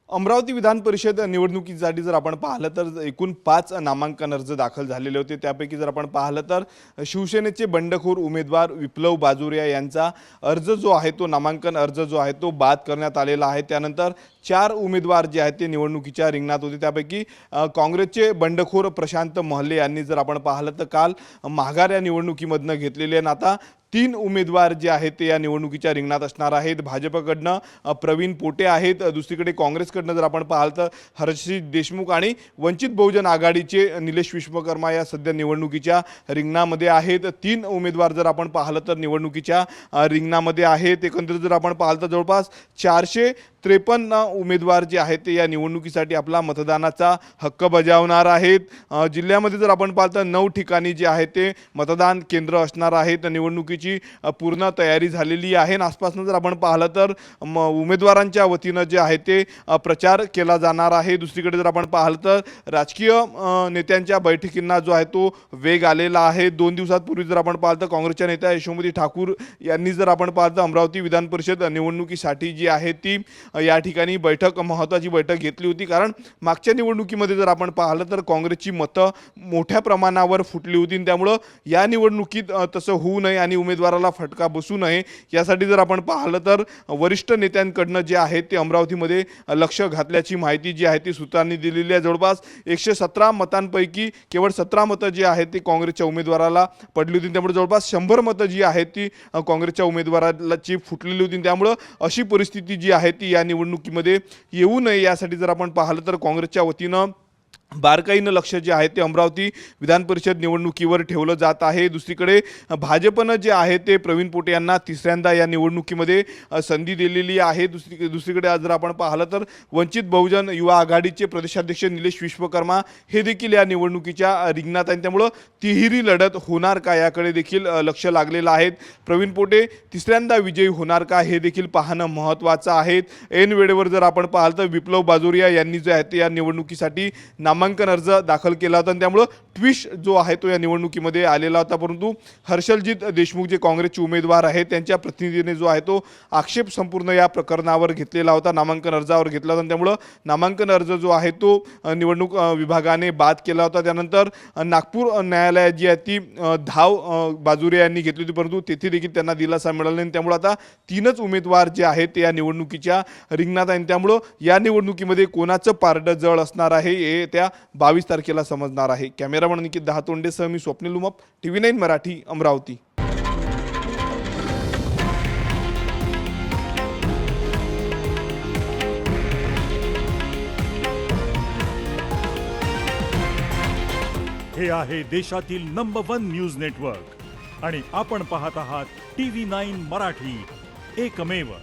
अमरावती विधान परिषद निवडणुकीसाठी जर आपण पाहिलं तर एकूण 5 नामांकन अर्ज दाखल झालेले होते। त्यापैकी जर आपण पाहिलं तर शिवसेनेचे बंडखोर उमेदवार विप्लव बाजोरिया यांचा अर्ज जो आहे तो नामांकन अर्ज जो आहे तो बाद करण्यात आलेला आहे। त्यानंतर 4 उमेदवार जे आहेत ते निवडणुकीच्या रिंगणात होते। त्यापैकी काँग्रेसचे बंडखोर प्रशांत महले यांनी जर आपण पाहिलं तर काल माघार या निवडणुकीमधनं घेतलेले आणि आता 3 उमेदवार जे आहेत ते या निवडणुकीच्या रिंगणात असणार आहेत। भाजपकडनं प्रवीण पोटे आहेत, दुसरीकडे काँग्रेसकडनं जर आपण पाहिलं तर हर्षित देशमुख आणि वंचित बहुजन आघाडीचे निलेश विश्वकर्मा या सध्या निवडणुकीच्या रिंगणामध्ये आहेत। 3 उमेदवार जर आपण पाहिलं तर निवडणुकीच्या रिंगणामध्ये आहेत। एकंदरीत जर आपण पाहिलं तर जवळपास 453 उमेदवार जे आहेत ते या निवडणुकीसाठी आपला मतदानाचा हक्क बजावणार आहेत। जिल्ह्यामध्ये जर आपण पाहिलं तर 9 ठिकाणी जे आहे ते मतदान केंद्र असणार आहेत। निवडणुकीची पूर्ण तयारी झालेली आहे। आसपासनं जर आपण पाहिलं तर उमेदवारांच्या वतीनं जे आहे ते प्रचार केला जाणार आहे। दुसरीकडे जर आपण पाहिलं तर राजकीय नेत्यांच्या बैठकींना जो आहे तो वेग आलेला आहे। 2 दिवसांपूर्वी जर आपण पाहिलं तर काँग्रेसच्या नेत्या यशोमती ठाकूर यांनी जर आपण पाहिलं तर अमरावती विधान परिषद निवडणुकीसाठी जी आहे ती या ठिकाणी महत्त्वाची बैठक घेतली होती। कारण मागच्या निवडणुकीमध्ये जर आपण पाहिलं तर काँग्रेसची मतं मोठ्या प्रमाणावर फुटली होती। त्यामुळे या निवडणुकीत तसं होऊ नये आणि उमेदवाराला फटका बसू नये यासाठी जर आपण पाहिलं तर वरिष्ठ नेत्यांकडनं जे आहे ते अमरावतीमध्ये लक्ष घातल्याची माहिती जी आहे ती सूत्रांनी दिलेली आहे। जवळपास 117 मतांपैकी केवळ 17 मतं जी आहेत ती काँग्रेसच्या उमेदवाराला पडली होती। त्यामुळे जवळपास 100 मतं जी आहेत ती काँग्रेसच्या उमेदवाराची फुटलेली होती। त्यामुळे अशी परिस्थिती जी आहे ती या निवडणुकीमध्ये येऊ नये यासाठी जर आपण पाहिलं तर काँग्रेसच्या वतीनं बारकाईनं लक्ष जे आहे ते अमरावती विधान परिषद निवडणुकीवर ठेवलं जात आहे। दुसरीकडे भाजपनं जे आहे ते प्रवीण पोटे यांना तिसऱ्यांदा या निवडणुकीमध्ये संधी दिलेली आहे। दुसरीकडे जर आपण पाहिलं तर वंचित बहुजन युवा आघाडीचे प्रदेशाध्यक्ष निलेश विश्वकर्मा हे देखील या निवडणुकीच्या रिंगणात आहेत। त्यामुळे तिहेरी लढत होणार का याकडे देखील लक्ष लागलेलं आहे। प्रवीण पोटे तिसऱ्यांदा विजयी होणार का हे देखील पाहणं महत्त्वाचं आहे। ऐन वेळेवर जर आपण पाहिलं तर विप्लव बाजोरिया यांनी जे आहे ते या निवडणुकीसाठी नामांकन अर्ज दाखल केला होता। त्यामुळे ट्विस्ट जो आहे तो या निवडणुकीमध्ये आलेला होता। परंतु हर्षलजीत देशमुख जे काँग्रेसचे उमेदवार आहेत त्यांच्या प्रतिनिधीने जो आहे तो आक्षेप संपूर्ण या प्रकरणावर घेतलेला होता, नामांकन अर्जावर घेतला होता। त्यामुळे नामांकन अर्ज जो आहे तो निवडणूक विभागाने बाद केला होता। त्यानंतर नागपूर न्यायालयात जी आहे ती धाव बाजोरिया यांनी घेतली होती, परंतु तेथे देखील त्यांना दिलासा मिळाला नाही। त्यामुळे आता 3च उमेदवार जे आहेत ते या निवडणुकीच्या रिंगणात आहेत। त्यामुळे या निवडणुकीमध्ये कोणाचं पारडं जड असणार आहे हे त्या 22 तारखेला समजणार आहे। कॅमेरामन निकित दहातोंडेसह मी स्वप्नील उमप, TV9 मराठी, अमरावती। हे आहे देशातील नंबर 1 न्यूज नेटवर्क आणि आपण पाहत आहात TV9 मराठी, एकमेव।